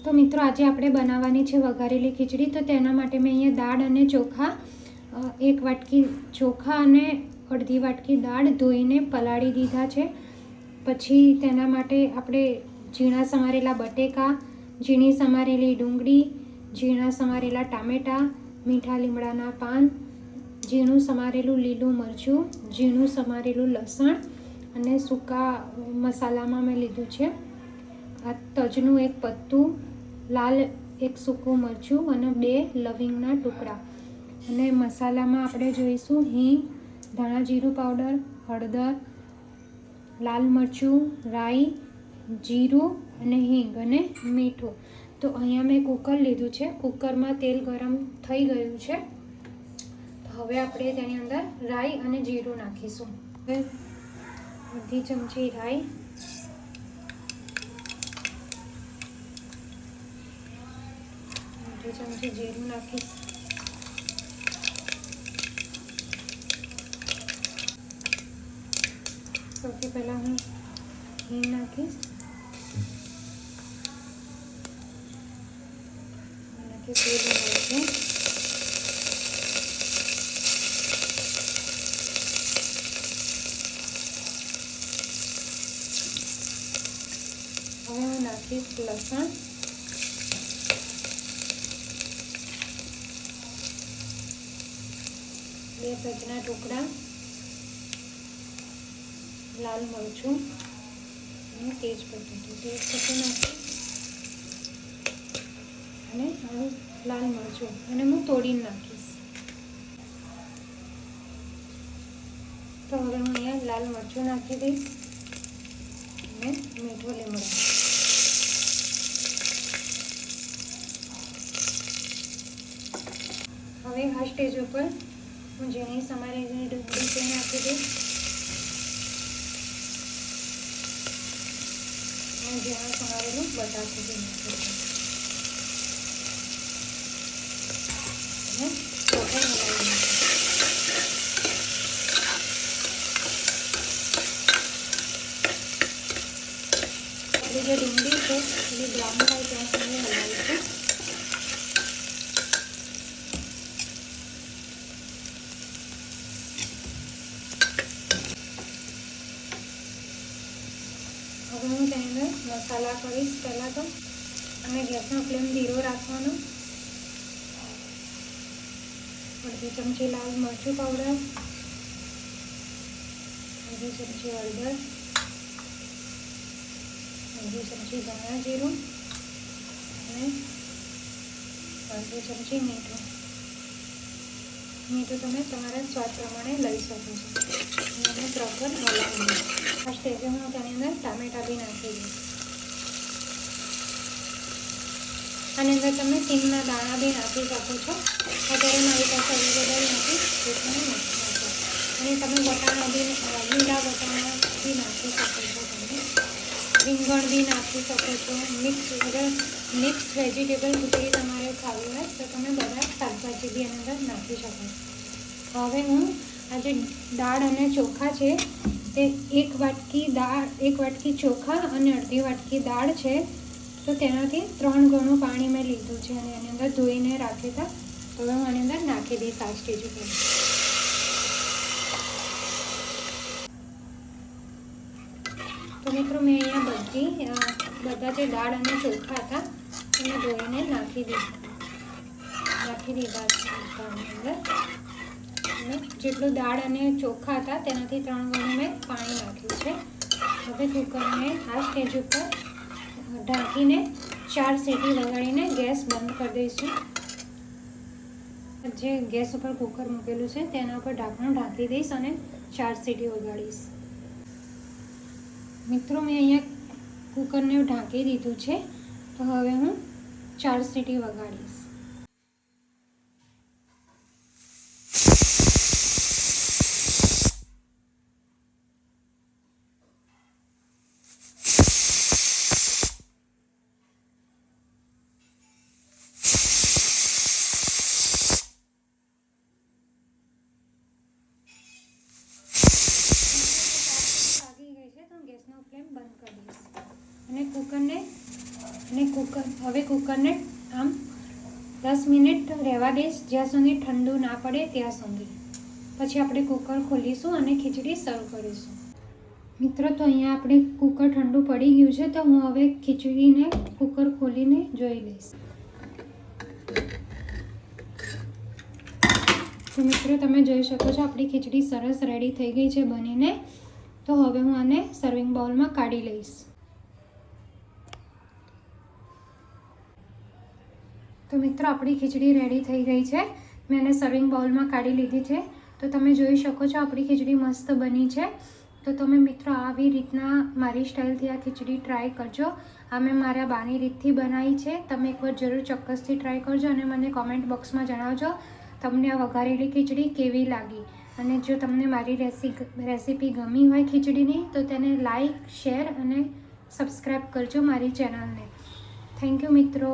તો મિત્રો આજે આપણે બનાવવાની છે વઘારેલી ખીચડી। તો તેના માટે મેં અહીંયા દાળ અને ચોખા, 1 વાટકી ચોખા અને અડધી વાટકી દાળ ધોઈને પલાળી દીધા છે। પછી તેના માટે આપણે ઝીણા સમારેલા બટેકા, ઝીણી સમારેલી ડુંગળી, ઝીણા સમારેલા ટામેટાં, મીઠા લીમડાના પાન, ઝીણું સમારેલું લીલું મરચું, ઝીણું સમારેલું લસણ અને સૂકા મસાલામાં મેં લીધું છે આ તજનું 1 પત્તું, લાલ 1 સૂકું મરચું અને 2 લવિંગના ટુકડા। અને મસાલામાં આપણે જોઈશું હિંગ, ધાણા જીરું પાવડર, હળદર, લાલ મરચું, રાઈ, જીરું અને હિંગ અને મીઠું। તો અહીંયા મેં કુકર લીધું છે, કુકરમાં તેલ ગરમ થઈ ગયું છે। હવે આપણે તેની અંદર રાઈ અને જીરું નાખીશું। હવે અડધી ચમચી રાઈ, અડધી ચમચી જીરું નાખીશ, સૌથી પહેલાં હું હિંગ નાખીશ, લીલું મરચું, હવે હું નાખીશ લસણ, બે તજના ટુકડા, લાલ મરચું અને તેજપત્તું નાખીશ અને હવે લાલ મરચું અને હું તોડીને નાખીશ। તો હવે હું અહીંયા લાલ મરચું નાખી દઈશ અને મીઠો લીમડો। હવે આ સ્ટેજ ઉપર હું ઝીણી સમારેલી ડુંગળી તે નાખી દઈશ અને ઝીણા સમારેલું બટાકું તે નાખી દઈશ અને ચોખા હલાવી નાખીશ। આપણી જે ડુંગળી છે એ બ્રાઉન થાય ત્યાં સુધી હલાવીશું। હવે હું તેની અંદર મસાલા કરીશ। પહેલાં તો અને ગેસનો ફ્લેમ ધીરો રાખવાનો। અડધી ચમચી લાલ મરચું પાવડર, અડધી ચમચી હળદર, અડધી ચમચી ધાણા જીરું અને અડધી ચમચી મીઠું। મીઠું તમે તમારા સ્વાદ પ્રમાણે લઈ શકો છો અને પ્રોપર હલાવી। આ સ્ટેજે હું તેની અંદર ટામેટાં બી નાખી દઈશ। આની અંદર તમે સિંગના દાણા બી નાખી શકો છો, અત્યારે મારી પાસે અવેલેબલ નથી એટલે હું નથી નાખું। અને તમે વટાણા બી, લીલા વટાણા બી નાખી શકો છો, તમે રીંગણ બી નાખી શકો છો। મિક્સ વેજીટેબલ ખીચડી તમારે ખાવી હોય તો તમે બધા શાકભાજી બી એની અંદર નાખી શકો છો। હવે હું આ જે દાળ અને ચોખા છે તે 1 વાટકી ચોખા અને અડધી વાટકી દાળ છે તો તેનાથી 3 ગણું પાણી મેં લીધું છે અને એની અંદર ધોઈને રાખ્યા હતા। તો હવે હું આની અંદર નાખી દઈશ આ સ્ટેજ ઉપર। તો મિત્રો મેં અહીંયા બધા જે દાળ અને ચોખા હતા એને ધોઈને નાખી દીધા છે આની અંદર। અને જેટલું દાળ અને ચોખા હતા તેનાથી 3 ગણું મેં પાણી નાખ્યું છે। હવે કુકરને આ સ્ટેજ ઉપર ઢાંકીને 4 સીટી વગાડીને ગેસ બંધ કરી દઈશું। જે ગેસ ઉપર કુકર મૂકેલું છે તેના ઉપર ઢાંકણું ઢાંકી દઈશ અને 4 સીટી વગાડીશ। મિત્રો મેં અહીંયા કુકરને ઢાંકી દીધું છે તો હવે હું 4 સીટી વગાડીશ। ગેસનો ફ્લેમ બંધ કરી દઈશ અને કુકરને અને હવે કુકરને આમ 10 મિનિટ રહેવા દઈશ, જ્યાં સુધી ઠંડુ ના પડે ત્યાં સુધી. પછી આપણે કુકર ખોલીશું અને ખીચડી સર્વ કરીશું. મિત્રો, તો અહીંયા આપણે કુકર ઠંડુ પડી ગયું છે, તો હું હવે ખીચડીને કુકર ખોલીને જોઈ લઈશ. તો મિત્રો, તમે જોઈ શકો છો આપણી ખીચડી સરસ રેડી થઈ ગઈ છે બનીને. તો હવે હું આને સર્વિંગ બાઉલમાં કાઢી લઈશ. તો મિત્રો, આપણી ખીચડી રેડી થઈ ગઈ છે. મેં એને સર્વિંગ બાઉલમાં કાઢી લીધી છે. તો તમે જોઈ શકો છો આપણી ખીચડી મસ્ત બની છે. તો તમે મિત્રો આવી રીતના મારી સ્ટાઇલથી આ ખીચડી ટ્રાય કરજો. આ મેં મારા બાની રીતથી બનાવી છે. તમે એકવાર જરૂર ચોક્કસથી ટ્રાય કરજો અને મને કોમેન્ટ બોક્સમાં જણાવજો તમને આ વઘારેલી ખીચડી કેવી લાગી. અને જો તમને મારી રેસીપી ગમી હોય ખીચડીની તો તેને લાઈક, શેર અને સબસ્ક્રાઈબ કરજો મારી ચેનલને. થેન્ક યુ મિત્રો.